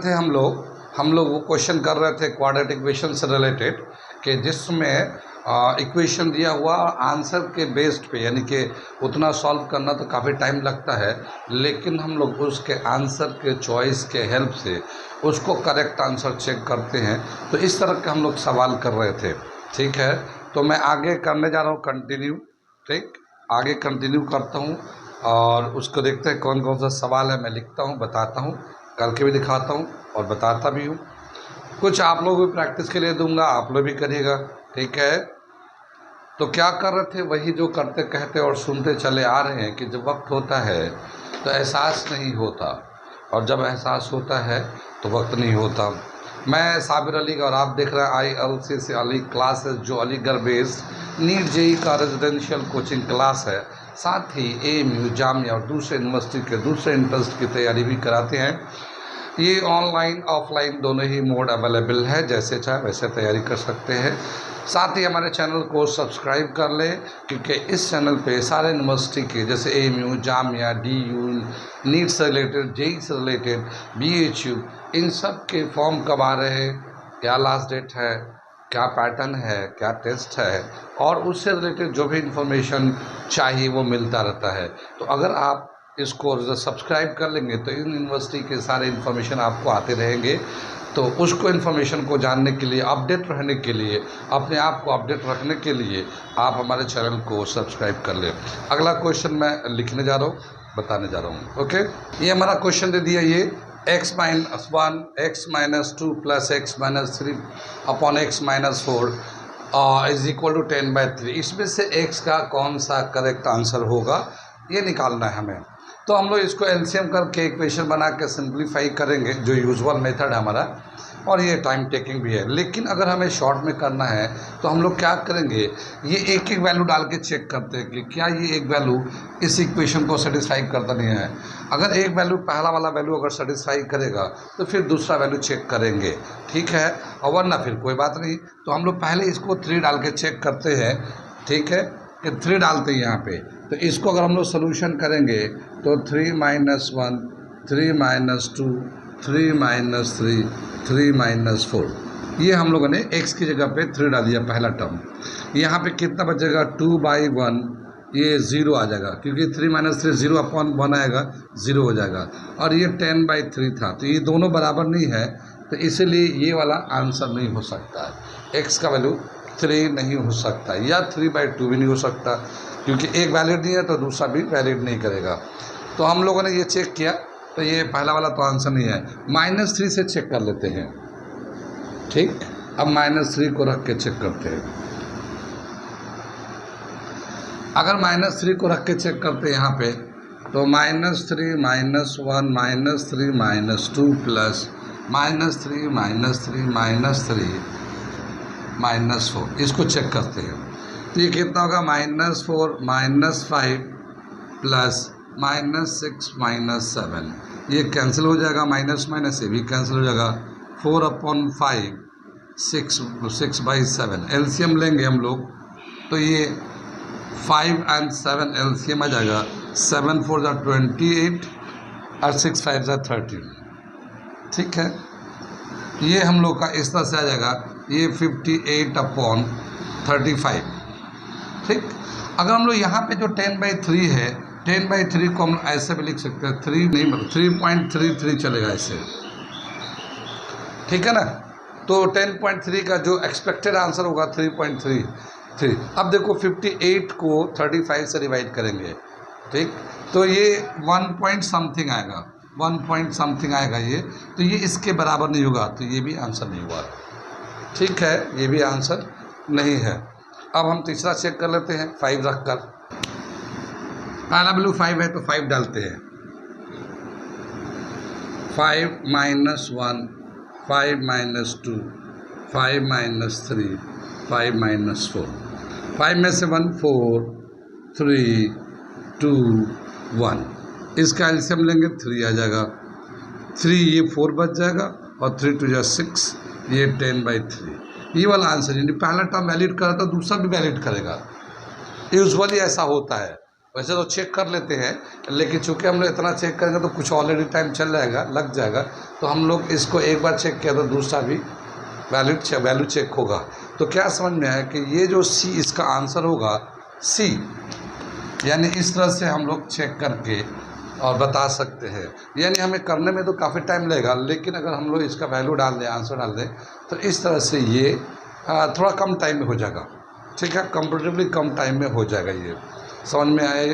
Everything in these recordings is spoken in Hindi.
थे हम लोग वो क्वेश्चन कर रहे थे क्वाड्रेटिक इक्वेशन से रिलेटेड, कि जिसमें इक्वेशन दिया हुआ और आंसर के बेस्ड पे, यानी कि उतना सॉल्व करना तो काफ़ी टाइम लगता है, लेकिन हम लोग उसके आंसर के चॉइस के हेल्प से उसको करेक्ट आंसर चेक करते हैं। तो इस तरह के हम लोग सवाल कर रहे थे। ठीक है, तो मैं आगे करने जा रहा हूँ कंटिन्यू। ठीक, आगे कंटिन्यू करता हूँ और उसको देखते हैं कौन कौन सा सवाल है। मैं लिखता हूँ, बताता हूँ, करके भी दिखाता हूँ और बताता भी हूँ। कुछ आप लोग भी प्रैक्टिस के लिए दूंगा, आप लोग भी करिएगा। ठीक है, तो क्या कर रहे थे, वही जो करते कहते और सुनते चले आ रहे हैं कि जब वक्त होता है तो एहसास नहीं होता, और जब एहसास होता है तो वक्त नहीं होता। मैं साबिर अली और आप देख रहे हैं ILCC अली क्लासेस, जो अलीगढ़ बेस्ड नीट JEE का रेजिडेंशियल कोचिंग क्लास है। साथ ही AMU, जामिया और दूसरे यूनिवर्सिटी के दूसरे इंट्रेंस की तैयारी भी कराते हैं। ये ऑनलाइन ऑफलाइन दोनों ही मोड अवेलेबल है, जैसे चाहे वैसे तैयारी कर सकते हैं। साथ ही हमारे चैनल को सब्सक्राइब कर लें, क्योंकि इस चैनल पे सारे यूनिवर्सिटी के जैसे AMU, जामिया, DU, नीट से रिलेटेड, JEE से रिलेटेड, BHU, इन सब के फॉर्म कब आ रहे हैं, क्या लास्ट डेट है, क्या पैटर्न है, क्या टेस्ट है, और उससे रिलेटेड जो भी इंफॉर्मेशन चाहिए वो मिलता रहता है। तो अगर आप इसको सब्सक्राइब कर लेंगे तो इन यूनिवर्सिटी के सारे इन्फॉर्मेशन आपको आते रहेंगे। तो उसको इन्फॉर्मेशन को जानने के लिए, अपडेट रहने के लिए, अपने आप को अपडेट रखने के लिए आप हमारे चैनल को सब्सक्राइब कर लें। अगला क्वेश्चन मैं लिखने जा रहा हूँ, बताने जा रहा हूँ। ओके, ये हमारा क्वेश्चन दे दिया, ये x - 1 x - 2 + x - 3 upon x - 4 is equal to 10/3। इसमें से x का कौन सा करेक्ट आंसर होगा ये निकालना है हमें। तो हम लोग इसको LCM करके इक्वेशन बना के सिंप्लीफाई करेंगे, जो यूजुअल मेथड है हमारा, और ये टाइम टेकिंग भी है। लेकिन अगर हमें शॉर्ट में करना है तो हम लोग क्या करेंगे, ये एक एक वैल्यू डाल के चेक करते हैं कि क्या ये एक वैल्यू इस इक्वेशन को सेटिस्फाई करता नहीं है। अगर एक वैल्यू, पहला वाला वैल्यू अगर सेटिस्फाई करेगा तो फिर दूसरा वैल्यू चेक करेंगे। ठीक है, और वरना फिर कोई बात नहीं। तो हम लोग पहले इसको 3 डाल के चेक करते हैं। ठीक है, कि 3 डालते हैं यहाँ पे। तो इसको अगर हम लोग सोल्यूशन करेंगे तो 3 - 1 3 - 2 3 - 3 3 - 4, ये हम लोगों ने x की जगह पे 3 डाल दिया पहला टर्म। यहाँ पे कितना बचेगा, 2/1, ये 0 आ जाएगा, क्योंकि 3 - 3 0/1 आएगा, 0 हो जाएगा। और ये 10/3 था, तो ये दोनों बराबर नहीं है, तो इसीलिए ये वाला आंसर नहीं हो सकता है। x का वैल्यू 3 नहीं हो सकता, या 3/2 भी नहीं हो सकता, क्योंकि एक वैलिड नहीं है तो दूसरा भी वैलिड नहीं करेगा। तो हम लोगों ने ये चेक किया, तो ये पहला वाला तो आंसर नहीं है। -3 से चेक कर लेते हैं। ठीक, अब -3 को रख के चेक करते हैं। अगर -3 को रख के चेक करते हैं यहाँ पे, तो -3 - 1 - 3 - 2 प्लस -3 - 3 - 4, इसको चेक करते हैं। तो ये कितना होगा, -4 - 5 प्लस -6 - 7, ये कैंसिल हो जाएगा, माइनस माइनस ये भी कैंसिल हो जाएगा। 4/5 6/7 LCM लेंगे हम लोग, तो ये 5 और 7 LCM आ जाएगा। 7 4 = 28 और 6 5 = 13। ठीक है, ये हम लोग का इस तरह से आ जाएगा, ये 58/35। ठीक, अगर हम लोग यहाँ पे जो 10/3 है, 10/3 को हम ऐसे भी लिख सकते हैं, 3 नहीं मतलब 3.33 चलेगा ऐसे। ठीक है ना, तो 10.3 का जो एक्सपेक्टेड आंसर होगा 3.33। अब देखो 58 को 35 से डिवाइड करेंगे। ठीक, तो ये 1 पॉइंट समथिंग आएगा, 1 पॉइंट समथिंग आएगा ये, तो ये इसके बराबर नहीं होगा, तो ये भी आंसर नहीं हुआ। ठीक है, ये भी आंसर नहीं है। अब हम तीसरा चेक कर लेते हैं 5 रख कर। पहला वैल्यू 5 है तो 5 डालते हैं। 5 - 1 5 - 2 5 - 3 5 - 4, 5 में से 1 4 3 2 1, इसका एलसीएम लेंगे 3 आ जाएगा। 3 ये 4 बच जाएगा, और 3 2 = 6, ये 10/3। ये वाला आंसर, यानी पहला टर्म वैलिड करा तो दूसरा भी वैलिड करेगा। यूजुअली ऐसा होता है, वैसे तो चेक कर लेते हैं, लेकिन चूंकि हम लोग इतना चेक करेंगे तो कुछ ऑलरेडी टाइम चल जाएगा, लग जाएगा, तो हम लोग इसको एक बार चेक किया तो दूसरा भी वैल्यू चेक होगा। तो क्या समझ में आया कि ये जो सी इसका आंसर होगा सी, यानी इस तरह से हम लोग चेक करके और बता सकते हैं। यानी हमें करने में तो काफ़ी टाइम लगेगा, लेकिन अगर हम लोग इसका वैल्यू डाल दें, आंसर डाल दें, तो इस तरह से ये थोड़ा कम टाइम में हो जाएगा। ठीक है, कंपेरेटिवली कम टाइम में हो जाएगा। ये समझ में आए?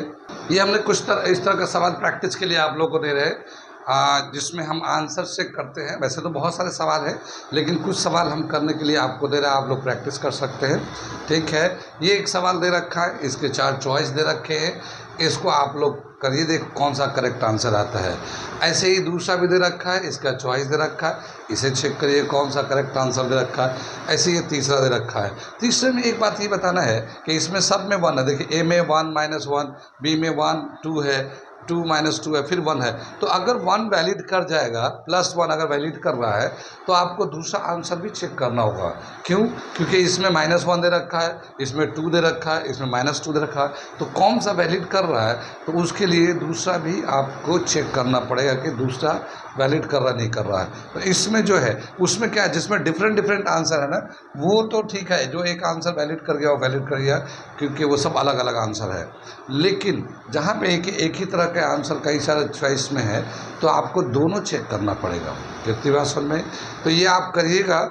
ये हमने कुछ इस तरह का सवाल प्रैक्टिस के लिए आप लोगों को दे रहे हैं, जिसमें हम आंसर चेक करते हैं। वैसे तो बहुत सारे सवाल हैं, लेकिन कुछ सवाल हम करने के लिए आपको दे रहे हैं, आप लोग प्रैक्टिस कर सकते हैं। ठीक है, ये एक सवाल दे रखा है, इसके 4 चॉइस दे रखे हैं, इसको आप लोग करिए, देखो कौन सा करेक्ट आंसर आता है। ऐसे ही दूसरा भी दे रखा है, इसका चॉइस दे रखा है, इसे चेक करिए कौन सा करेक्ट आंसर दे रखा है। ऐसे ये तीसरा दे रखा है। तीसरे में एक बात ये बताना है कि इसमें सब में 1 है। देखिए, ए में 1 -1, बी में 1 2 है, 2 -2 है, फिर 1 है। तो अगर 1 वैलिड कर जाएगा, +1 अगर वैलिड कर रहा है, तो आपको दूसरा आंसर भी चेक करना होगा। क्यों? क्योंकि इसमें -1 दे रखा है, इसमें 2 दे रखा है, इसमें -2 दे रखा है, तो कौन सा वैलिड कर रहा है, तो उसके लिए दूसरा भी आपको चेक करना पड़ेगा कि दूसरा वैलिड कर रहा नहीं कर रहा है। तो इसमें जो है, उसमें क्या है, जिसमें डिफरेंट आंसर है ना, वो तो ठीक है, जो एक आंसर वैलिड कर गया वो वैलिड कर गया, क्योंकि वो सब अलग अलग आंसर है। लेकिन जहाँ पे एक ही तरह के आंसर कई सारे चॉइस में है, तो आपको दोनों चेक करना पड़ेगा। कितनी बात समझ में? तो ये आप करिएगा,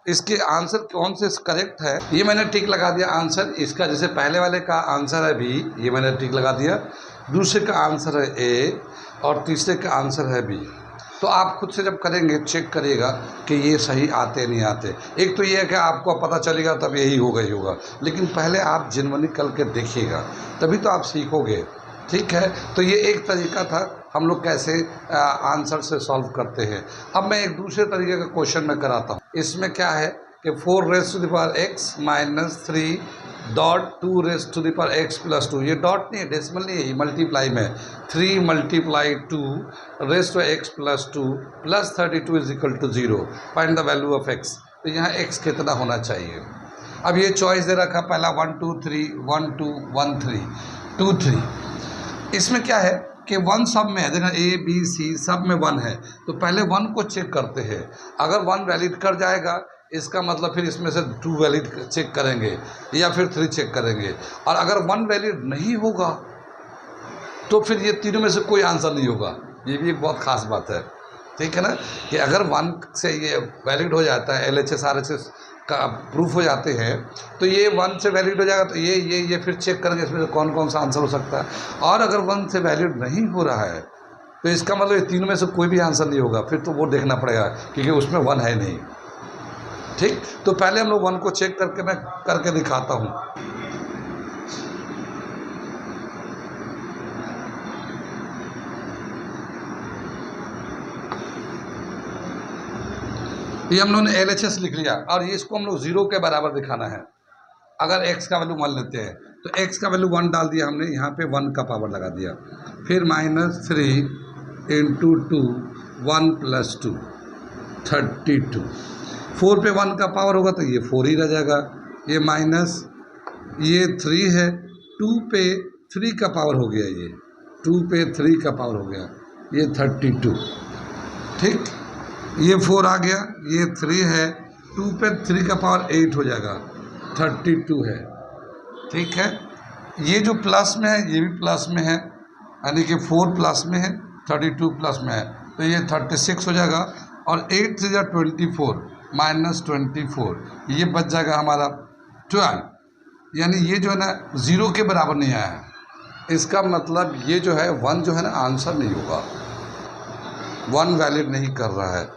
इसके आंसर कौन से करेक्ट है, ये मैंने टिक लगा दिया आंसर इसका। जैसे पहले वाले का आंसर है बी, ये मैंने टिक लगा दिया, दूसरे का आंसर है ए, और तीसरे का आंसर है बी। तो आप खुद से जब करेंगे, चेक करिएगा कि ये सही आते नहीं आते। एक तो ये है कि आपको पता चलेगा तब यही होगा ही होगा, लेकिन पहले आप जिनवनी करके देखिएगा, तभी तो आप सीखोगे। ठीक है, तो ये एक तरीका था हम लोग कैसे आंसर से सॉल्व करते हैं। अब मैं एक दूसरे तरीके का क्वेश्चन में कराता हूँ। इसमें क्या है कि 4x - 3 डॉट 2x + 2, ये डॉट नहीं है, डेसिमल नहीं है, ये मल्टीप्लाई में 3 × 2x + 2 + 32 = 0, find the value of x। तो यहाँ x कितना होना चाहिए। अब ये चॉइस दे रखा, पहला 1 2 3 1 2 1 3 2 3। इसमें क्या है कि 1 सब में है, देखना A B C सब में 1 है, तो पहले 1 को चेक करते हैं। अगर 1 वैलिड कर जाएगा, इसका मतलब फिर इसमें से 2 वैलिड चेक करेंगे या फिर 3 चेक करेंगे। और अगर 1 वैलिड नहीं होगा, तो फिर ये तीनों में से कोई आंसर नहीं होगा। ये भी एक बहुत ख़ास बात है। ठीक है ना, कि अगर 1 से ये वैलिड हो जाता है, LHS RHS का प्रूफ हो जाते हैं, तो ये 1 से वैलिड हो जाएगा, तो ये फिर चेक करेंगे इसमें से कौन कौन सा आंसर हो सकता है। और अगर 1 से वैलिड नहीं हो रहा है, तो इसका मतलब ये तीनों में से कोई भी आंसर नहीं होगा, फिर तो वो देखना पड़ेगा, क्योंकि उसमें 1 है नहीं। ठीक, तो पहले हम लोग 1 को चेक करके मैं करके दिखाता हूँ। ये हम लोगों ने LHS लिख लिया, और ये इसको हम लोग 0 के बराबर दिखाना है। अगर x का वैल्यू 1 लेते हैं, तो x का वैल्यू 1 डाल दिया हमने, यहाँ पे 1 का पावर लगा दिया, फिर -3 × 2 1 + 2 32। 4 पे 1 का पावर होगा तो ये 4 ही रह जाएगा, ये माइनस, ये 3 है, 2 पे 3 का पावर हो गया, ये 2 पे 3 का पावर हो गया, ये 32। ठीक, ये 4 आ गया, ये 3 है, 2 पे 3 का पावर 8 हो जाएगा, 32 है। ठीक है, ये जो प्लस में है ये भी प्लस में है, यानी कि 4 प्लस में है, 32 प्लस में है, तो ये 36 हो जाएगा। और 8 से 24 -24, ये बच जाएगा हमारा 12। यानी ये जो है ना 0 के बराबर नहीं आया है, इसका मतलब ये जो है 1 जो है ना आंसर नहीं होगा, 1 वैलिड नहीं कर रहा है।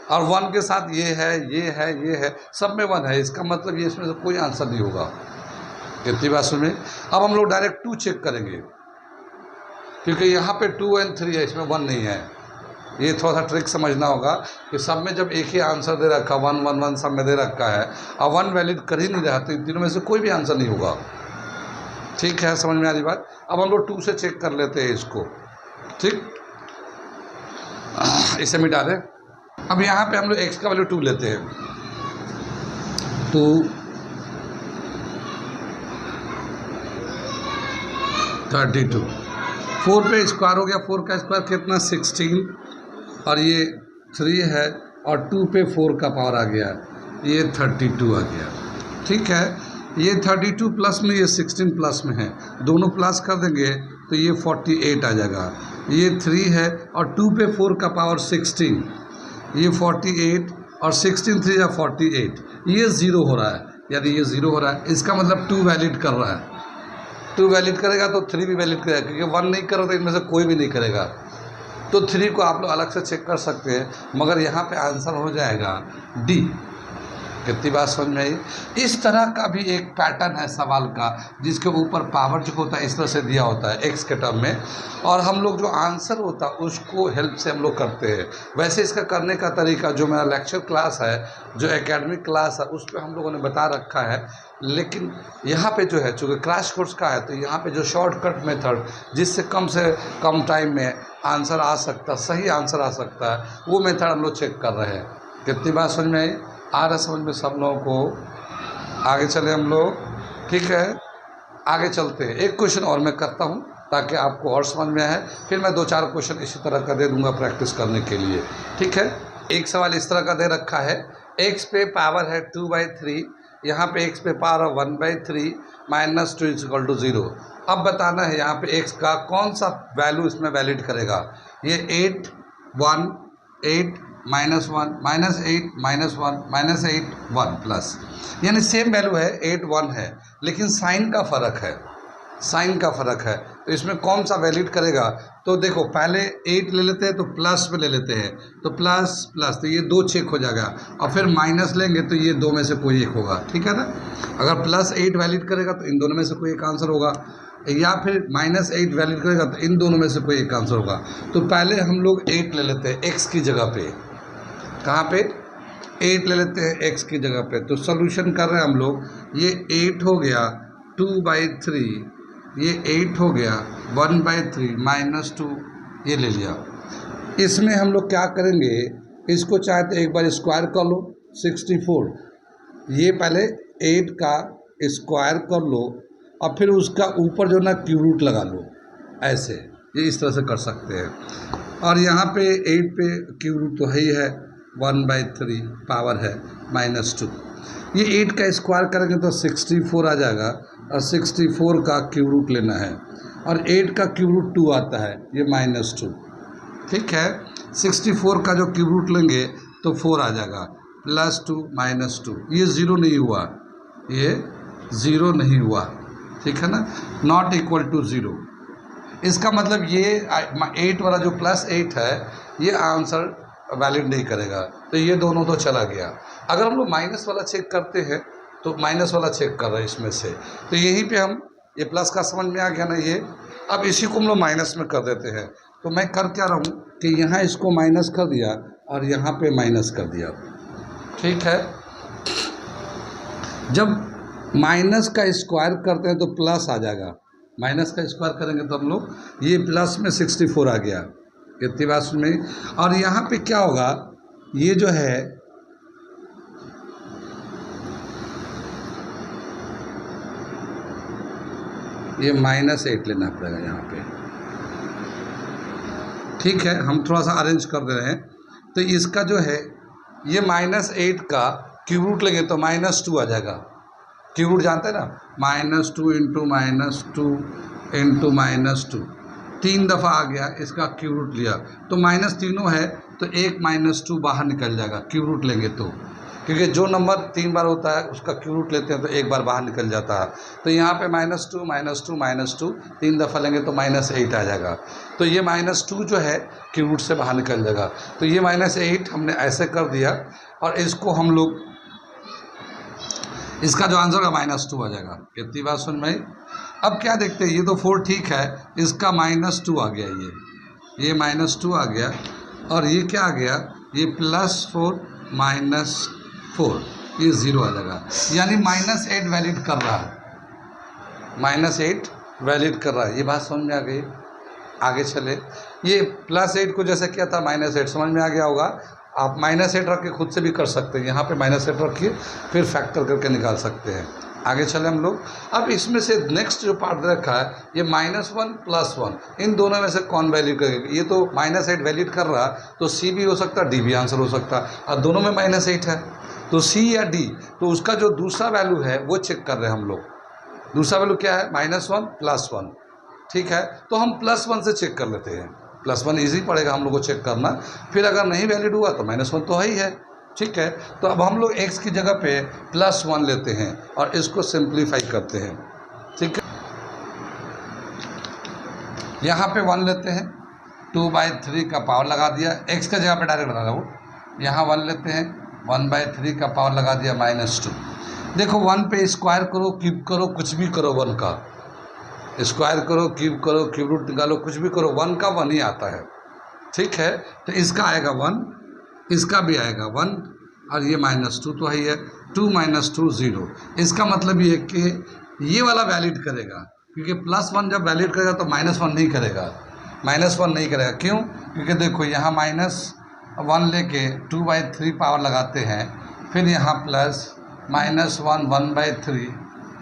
और 1 के साथ ये है, ये है, ये है, सब में 1 है, इसका मतलब ये इसमें से कोई आंसर नहीं होगा। कितनी बात सुनिए। अब हम लोग डायरेक्ट 2 चेक करेंगे, क्योंकि यहाँ पे 2 और 3 है, इसमें 1 नहीं है। ये थोड़ा सा ट्रिक समझना होगा कि सब में जब एक ही आंसर दे रखा, 1 1 1 सब में दे रखा है, और 1 वैलिड कर ही नहीं रहा, तो इन तीनों में से कोई भी आंसर नहीं होगा। ठीक है, समझ में आ रही बात। अब हम लोग 2 से चेक कर लेते हैं इसको। ठीक, इसे मिटा दें। अब यहाँ पे हम लोग x का वैल्यू 2 लेते हैं, 2 32। 4 पे स्क्वायर हो गया, 4 का स्क्वायर कितना 16, और ये 3 है, और 2 पे 4 का पावर आ गया, ये 32 आ गया। ठीक है, ये 32 प्लस में ये 16 प्लस में है, दोनों प्लस कर देंगे तो ये 48 आ जाएगा। ये 3 है और 2 पे 4 का पावर 16, ये 48, और 16 3 या 48, ये 0 हो रहा है, यानी ये 0 हो रहा है। इसका मतलब 2 वैलिड कर रहा है। 2 वैलिड करेगा तो 3 भी वैलिड करेगा, क्योंकि 1 नहीं करो तो इनमें से कोई भी नहीं करेगा। तो 3 को आप लोग अलग से चेक कर सकते हैं, मगर यहाँ पे आंसर हो जाएगा डी। कितनी बात समझ में आई? इस तरह का भी एक पैटर्न है सवाल का, जिसके ऊपर पावर जो होता है इस तरह से दिया होता है एक्स के टर्म में, और हम लोग जो आंसर होता है उसको हेल्प से हम लोग करते हैं। वैसे इसका करने का तरीका जो मेरा लेक्चर क्लास है, जो एकेडमिक क्लास है, उस पर हम लोगों ने बता रखा है। लेकिन यहाँ पे जो है, चूँकि क्रैश कोर्स का है, तो यहाँ पे जो शॉर्टकट मेथड जिससे कम टाइम में आंसर आ सकता, सही आंसर आ सकता है, वो मेथड हम लोग चेक कर रहे हैं। कितनी बात समझ में आई? आ रहा समझ में सब लोगों को? आगे चले हम लोग, ठीक है, आगे चलते हैं। एक क्वेश्चन और मैं करता हूँ ताकि आपको और समझ में आए, फिर मैं 2-4 क्वेश्चन इसी तरह का दे दूंगा प्रैक्टिस करने के लिए। ठीक है, एक सवाल इस तरह का दे रखा है, x पे पावर है 2/3, यहाँ पे x पे पावर है 1/3 माइनस 2 = 0। अब बताना है यहाँ पे x का कौन सा वैल्यू इसमें वैलिड करेगा। ये 8 1 8 -1 -8 -1 -8 1 प्लस, यानी सेम वैल्यू है, 8 1 है, लेकिन साइन का फ़र्क है, साइन का फ़र्क है। तो इसमें कौन सा वैलिड करेगा? तो देखो, पहले 8 ले लेते हैं तो प्लस में ले लेते हैं, तो प्लस प्लस, तो ये 2 चेक हो जाएगा, और फिर माइनस लेंगे तो ये 2 में से कोई एक होगा। ठीक है ना? अगर +8 वैलिड करेगा तो इन दोनों में से कोई एक आंसर होगा, या फिर -8 वैलिड करेगा तो इन दोनों में से कोई एक आंसर होगा। तो पहले हम लोग 8 ले लेते हैं x की जगह पे। कहाँ पे? 8 ले लेते हैं x की जगह पे। तो सोल्यूशन कर रहे हैं हम लोग, ये 8 हो गया 2/3, ये 8 हो गया 1/3 -2, ये ले लिया। इसमें हम लोग क्या करेंगे, इसको चाहे तो एक बार स्क्वायर कर लो 64, ये पहले 8 का स्क्वायर कर लो, और फिर उसका ऊपर जो ना क्यूब रूट लगा लो, ऐसे, ये इस तरह से कर सकते हैं। और यहाँ पे 8 पे क्यूब रूट तो है ही है, 1/3 पावर है -2, ये 8 का स्क्वायर करेंगे तो 64 आ जाएगा, और 64 का क्यूब रूट लेना है, और 8 का क्यूब रूट 2 आता है, ये -2। ठीक है, 64 का जो क्यूब रूट लेंगे तो 4 आ जाएगा, +2 -2, ये 0 नहीं हुआ, ये 0 नहीं हुआ। ठीक है ना? Not equal to 0। इसका मतलब ये 8 वाला जो +8 है, ये आंसर वैलिड नहीं करेगा, तो ये दोनों तो चला गया। अगर हम लोग माइनस वाला चेक करते हैं, तो माइनस वाला चेक कर रहे हैं इसमें से, तो यहीं पे हम, ये प्लस का समझ में आ गया ना ये, अब इसी को हम लोग माइनस में कर देते हैं। तो मैं कर क्या रहा हूँ कि यहाँ इसको माइनस कर दिया और यहाँ पे माइनस कर दिया। ठीक है, जब माइनस का स्क्वायर करते हैं तो प्लस आ जाएगा, माइनस का स्क्वायर करेंगे तो हम लोग, ये प्लस में 64 आ गया। कितनी बात में? और यहाँ पे क्या होगा, ये जो है ये -8 लेना पड़ेगा यहाँ पे। ठीक है, हम थोड़ा सा अरेंज कर दे रहे हैं। तो इसका जो है, ये -8 का क्यूब रूट लेंगे तो -2 आ जाएगा। क्यूब रूट जानते हैं ना, -2 × -2 × -2, 3 दफ़ा आ गया, इसका क्यूब रूट लिया तो माइनस तीनों है, तो एक -2 बाहर निकल जाएगा क्यूब रूट लेंगे तो, क्योंकि जो नंबर 3 बार होता है उसका क्यूब रूट लेते हैं तो एक बार बाहर निकल जाता है। तो यहाँ पे -2 -2 -2 3 दफ़ा लेंगे तो -8 आ जाएगा। तो ये -2 जो है क्यूब रूट से बाहर निकल जाएगा। तो ये -8 हमने ऐसे कर दिया, और इसको हम लोग, इसका जो आंसर है -2 आ जाएगा। कितनी बात सुन में? अब क्या देखते हैं, ये तो 4 ठीक है, इसका -2 आ गया, ये -2 आ गया, और ये क्या आ गया, ये +4 -4, ये 0 आ जाएगा, यानी -8 वैलिड कर रहा है, -8 वैलिड कर रहा है। ये बात समझ में आ गई? आगे चले, ये +8 को जैसे किया था -8, समझ में आ गया होगा। आप -8 रख के खुद से भी कर सकते हैं, यहाँ पे -8 रखिए, फिर फैक्टर करके निकाल सकते हैं। आगे चले हम लोग। अब इसमें से नेक्स्ट जो पार्ट रखा है ये -1 +1, इन दोनों में से कौन वैलिड करेगा। ये तो -8 वैलिड कर रहा, तो सी भी हो सकता है, डी भी आंसर हो सकता है, और दोनों में -8 है, तो सी या डी। तो उसका जो दूसरा वैल्यू है वो चेक कर रहे हैं हम लोग। दूसरा वैल्यू क्या है, -1 +1, ठीक है। तो हम +1 से चेक कर लेते हैं, +1 ईजी पड़ेगा हम लोग को चेक करना। फिर अगर नहीं वैलिड हुआ तो -1 तो है ही है, ठीक है। तो अब हम लोग x की जगह पे +1 लेते हैं और इसको सिंप्लीफाई करते हैं, ठीक है। यहाँ पे 1 लेते हैं, 2/3 का पावर लगा दिया, x का जगह पे डायरेक्ट बना रहा हूँ। यहाँ 1 लेते हैं, 1/3 का पावर लगा दिया -2। देखो 1 पे स्क्वायर करो, क्यूब करो, कुछ भी करो, 1 का स्क्वायर करो, क्यूब रूट निकालो, कुछ भी करो, 1 का 1 ही आता है, ठीक है। तो इसका आएगा 1, इसका भी आएगा 1, और ये -2 तो है, 2 - 2 0। इसका मतलब ये कि ये वाला वैलिड करेगा, क्योंकि +1 जब वैलिड करेगा तो -1 नहीं करेगा, -1 नहीं करेगा। क्यों? क्योंकि देखो यहाँ -1 लेके 2/3 पावर लगाते हैं, फिर यहाँ प्लस -1 1/3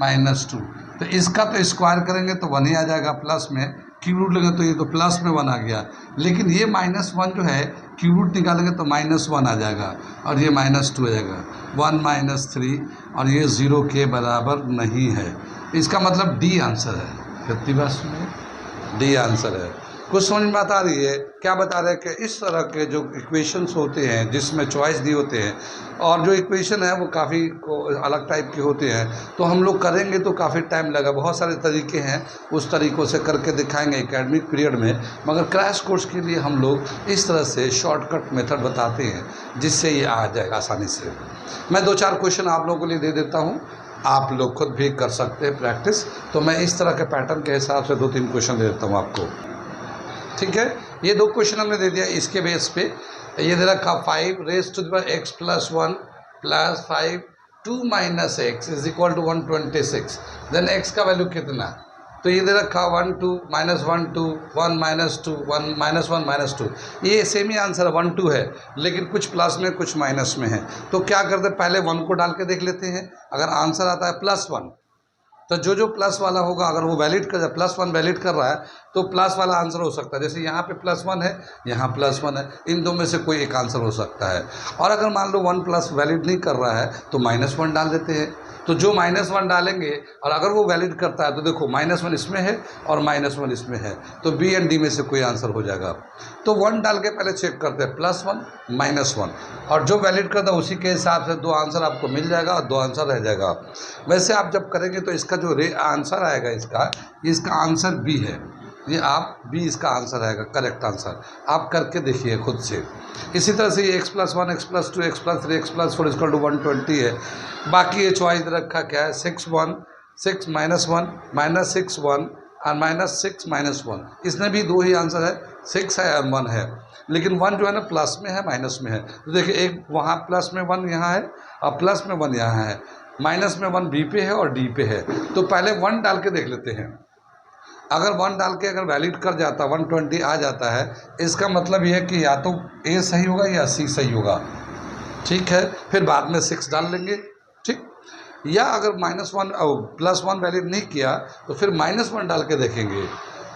-2, तो इसका तो स्क्वायर करेंगे तो 1 ही आ जाएगा, प्लस में क्यूब रूट लेंगे तो ये तो प्लस में 1 आ गया। लेकिन ये -1 जो है क्यूब रूट निकालेंगे तो -1 आ जाएगा, और ये -2 आ जाएगा, 1 - 3, और ये 0 के बराबर नहीं है। इसका मतलब डी आंसर है। कितनी बात सुनिए, डी आंसर है। कुछ समझ में बात आ रही है? क्या बता रहे हैं कि इस तरह के जो इक्वेशंस होते हैं जिसमें चॉइस दी होते हैं, और जो इक्वेशन है वो काफ़ी अलग टाइप के होते हैं, तो हम लोग करेंगे तो काफ़ी टाइम लगा। बहुत सारे तरीके हैं, उस तरीक़ों से करके दिखाएंगे एकेडमिक पीरियड में, मगर क्रैश कोर्स के लिए हम लोग इस तरह से शॉर्टकट मेथड बताते हैं जिससे ये आ जाएगा आसानी से। मैं 2-4 क्वेश्चन आप लोगों के लिए दे देता हूँ, आप लोग खुद भी कर सकते हैं प्रैक्टिस। तो मैं इस तरह के पैटर्न के हिसाब से 2-3 क्वेश्चन दे देता हूँ आपको, ठीक है। ये 2 क्वेश्चन हमने दे दिया, इसके बेस पे ये दे रखा 5× x + 1 + 5 2 - x = 126। देन x का वैल्यू कितना, तो ये दे रखा 1 2 -1 2 1 -2 1 -1 -2। ये सेम ही आंसर 1 2 है, लेकिन कुछ प्लस में कुछ माइनस में है। तो क्या करते हैं, पहले 1 को डाल के देख लेते हैं। अगर आंसर आता है +1, तो जो प्लस वाला होगा अगर वो वैलिड कर जाए, +1 वैलिड कर रहा है तो प्लस वाला आंसर हो सकता है। जैसे यहाँ पे +1 है, यहाँ +1 है, इन दो में से कोई एक आंसर हो सकता है। और अगर मान लो 1+ वैलिड नहीं कर रहा है तो -1 डाल देते हैं। तो जो -1 डालेंगे और अगर वो वैलिड करता है तो देखो -1 इसमें है और -1 इसमें है, तो बी एंड डी में से कोई आंसर हो जाएगा। तो 1 डाल के पहले चेक करते हैं, +1 -1, और जो वैलिड करता है उसी के हिसाब से 2 आंसर आपको मिल जाएगा और 2 आंसर रह जाएगा। वैसे आप जब करेंगे तो इसका जो आंसर आएगा इसका आंसर बी है, ये आप बी इसका आंसर आएगा, करेक्ट आंसर। आप करके देखिए खुद से। इसी तरह से ये x + 1 x + 2 x + 3 x + 4 = 120 है। बाकी ये चॉइस रखा क्या है, 6 1 6 - 1 -6 1 और -6 -1। इसमें भी 2 ही आंसर है, 6 है और 1 है। लेकिन 1 जो है ना प्लस में है माइनस में है, तो देखिए एक वहाँ प्लस में 1 यहाँ है और प्लस में 1 यहाँ है, माइनस में 1 बी पे है और डी पे है। तो पहले 1 डाल के देख लेते हैं। अगर 1 डाल के अगर वैलिड कर जाता 120 आ जाता है, इसका मतलब ये है कि या तो ए सही होगा या सी सही होगा, ठीक है। फिर बाद में 6 डाल लेंगे, ठीक। या अगर -1 +1 वैलिड नहीं किया तो फिर -1 डाल के देखेंगे,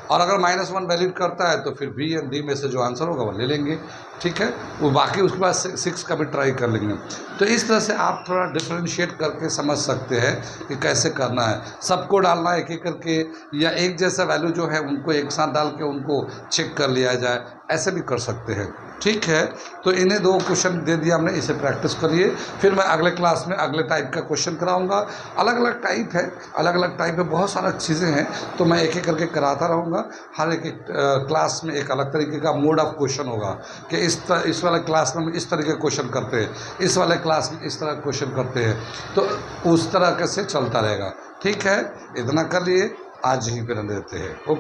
और अगर -1 वैलिड करता है तो फिर बी एंड डी में से जो आंसर होगा वो ले लेंगे, ठीक है। वो बाकी उसके बाद 6 का भी ट्राई कर लेंगे। तो इस तरह से आप थोड़ा डिफ्रेंशिएट करके समझ सकते हैं कि कैसे करना है। सबको डालना एक एक करके, या एक जैसा वैल्यू जो है उनको एक साथ डाल के उनको चेक कर लिया जाए, ऐसे भी कर सकते हैं, ठीक है। तो इन्हें 2 क्वेश्चन दे दिया हमने, इसे प्रैक्टिस करिए। फिर मैं अगले क्लास में अगले टाइप का क्वेश्चन कराऊंगा। अलग अलग टाइप है, अलग अलग टाइप में बहुत सारा चीज़ें हैं, तो मैं एक एक करके कराता रहूँगा। हर एक क्लास में एक अलग तरीके का मोड ऑफ क्वेश्चन होगा कि इस वाले क्लास में हम इस तरह के क्वेश्चन करते हैं, इस वाले क्लास में इस तरह क्वेश्चन करते हैं, तो उस तरह से चलता रहेगा, ठीक है। इतना कर लिए, आज ही फिर देते हैं। ओके।